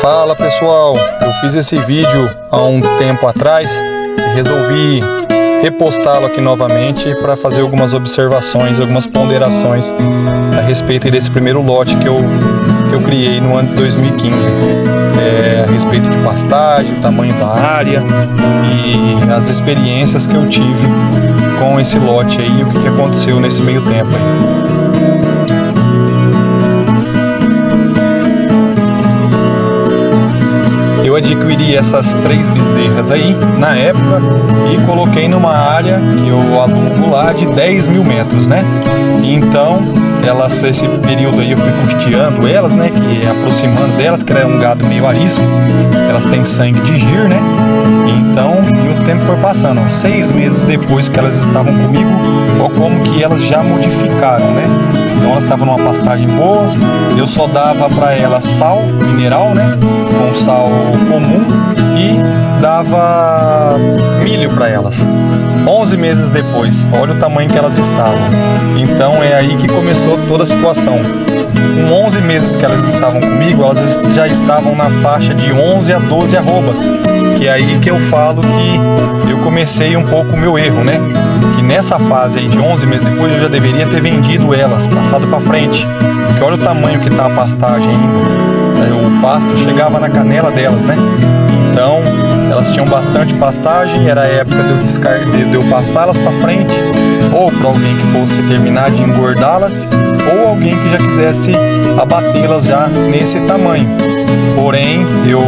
Fala pessoal, eu fiz esse vídeo há um tempo atrás e resolvi repostá-lo aqui novamente para fazer algumas observações, algumas ponderações a respeito desse primeiro lote que eu criei no ano de 2015, a respeito de pastagem, o tamanho da área e as experiências que eu tive com esse lote aí e o que aconteceu nesse meio tempo aí. Eu adquiri essas 3 bezerras aí na época e coloquei numa área que eu alugo lá de 10 mil metros, né? Então, esse período aí eu fui custeando elas, né? Que aproximando delas, que era um gado meio arisco, elas têm sangue de gir, né? Então, e o tempo foi passando, 6 meses depois que elas estavam comigo, ó, como que elas já modificaram, né? Então elas estavam numa pastagem boa, eu só dava para elas sal mineral, né? Com sal comum e dava milho para elas. 11 meses depois, olha o tamanho que elas estavam. Então é aí que começou toda a situação. Com 11 meses que elas estavam comigo, elas já estavam na faixa de 11 a 12 arrobas. Que é aí que eu falo que eu comecei um pouco o meu erro, né? Que nessa fase aí de 11 meses depois eu já deveria ter vendido elas, passado para frente. Porque olha o tamanho que tá a pastagem ainda. O pasto chegava na canela delas, né? Então elas tinham bastante pastagem, era a época de eu passá-las para frente, ou para alguém que fosse terminar de engordá-las, ou alguém que já quisesse abatê-las já nesse tamanho. Porém, eu,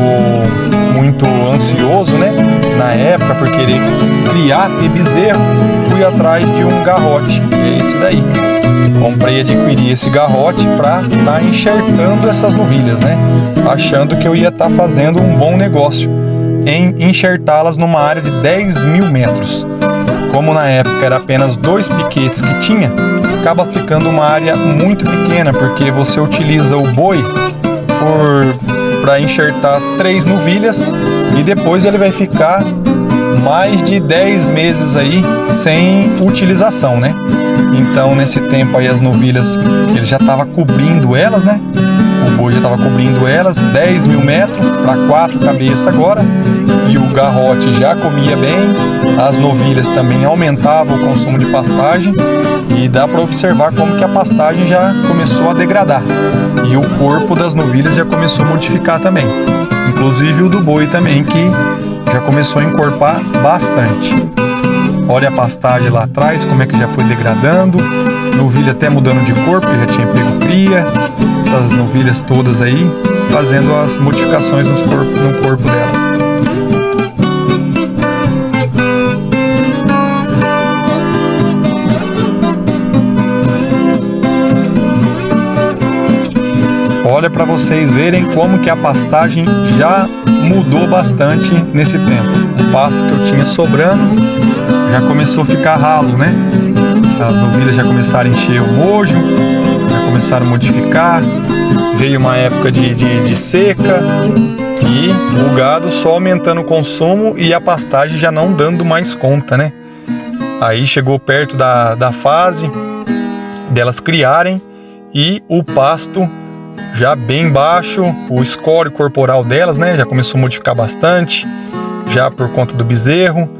muito ansioso, né, na época, por querer criar e bezerro, fui atrás de um garrote, é esse daí. Comprei e adquiri esse garrote para estar enxertando essas novilhas, né, achando que eu ia estar fazendo um bom negócio em enxertá-las numa área de 10 mil metros. Como na época era apenas 2 piquetes que tinha, acaba ficando uma área muito pequena, porque você utiliza o boi para enxertar 3 novilhas e depois ele vai ficar mais de 10 meses aí sem utilização, né? Então nesse tempo aí as novilhas, ele já estava cobrindo elas, né? O boi já estava cobrindo elas, 10 mil metros para 4 cabeças agora, e o garrote já comia bem, as novilhas também aumentavam o consumo de pastagem, e dá para observar como que a pastagem já começou a degradar, e o corpo das novilhas já começou a modificar também, inclusive o do boi também, que já começou a encorpar bastante. Olha a pastagem lá atrás, como é que já foi degradando, novilha até mudando de corpo, que já tinha pego cria, essas novilhas todas aí, fazendo as modificações no corpo dela. Olha para vocês verem como que a pastagem já mudou bastante nesse tempo. O pasto que eu tinha sobrando já começou a ficar ralo, né? As novilhas já começaram a encher o mojo, já começaram a modificar. Veio uma época de seca e o gado só aumentando o consumo e a pastagem já não dando mais conta, né? Aí chegou perto da fase delas criarem e o pasto já bem baixo, o score corporal delas, né, já começou a modificar bastante, já por conta do bezerro,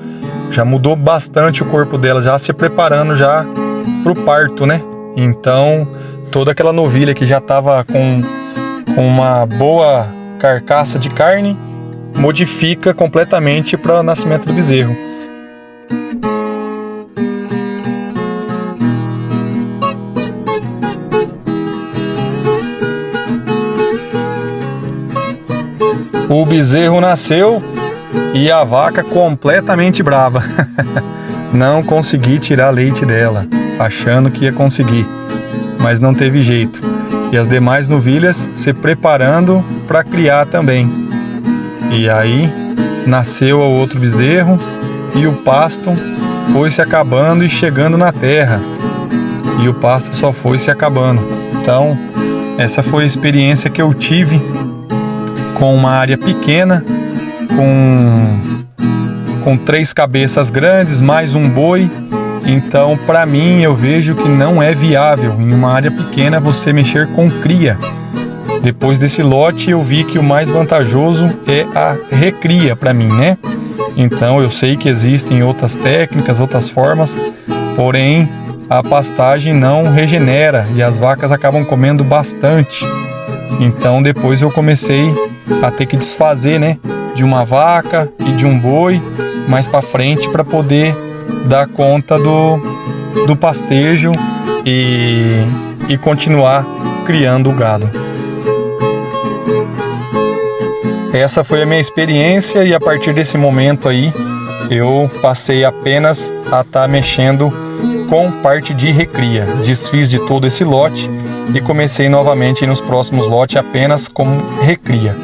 já mudou bastante o corpo delas, já se preparando já para o parto, né? Então toda aquela novilha que já estava com uma boa carcaça de carne modifica completamente para o nascimento do bezerro. O bezerro nasceu e a vaca completamente brava. Não consegui tirar leite dela, achando que ia conseguir, mas não teve jeito. E as demais novilhas se preparando para criar também. E aí nasceu o outro bezerro e o pasto foi se acabando e chegando na terra. E o pasto só foi se acabando. Então, essa foi a experiência que eu tive com uma área pequena, com 3 cabeças grandes, mais um boi. Então, para mim, eu vejo que não é viável em uma área pequena você mexer com cria. Depois desse lote eu vi que o mais vantajoso é a recria para mim, né? Então eu sei que existem outras técnicas, outras formas, porém a pastagem não regenera e as vacas acabam comendo bastante. Então depois eu comecei a ter que desfazer, né, de uma vaca e de um boi mais para frente para poder dar conta do pastejo e continuar criando o gado. Essa foi a minha experiência e a partir desse momento aí eu passei apenas a estar mexendo com parte de recria. Desfiz de todo esse lote e comecei novamente nos próximos lotes apenas com recria.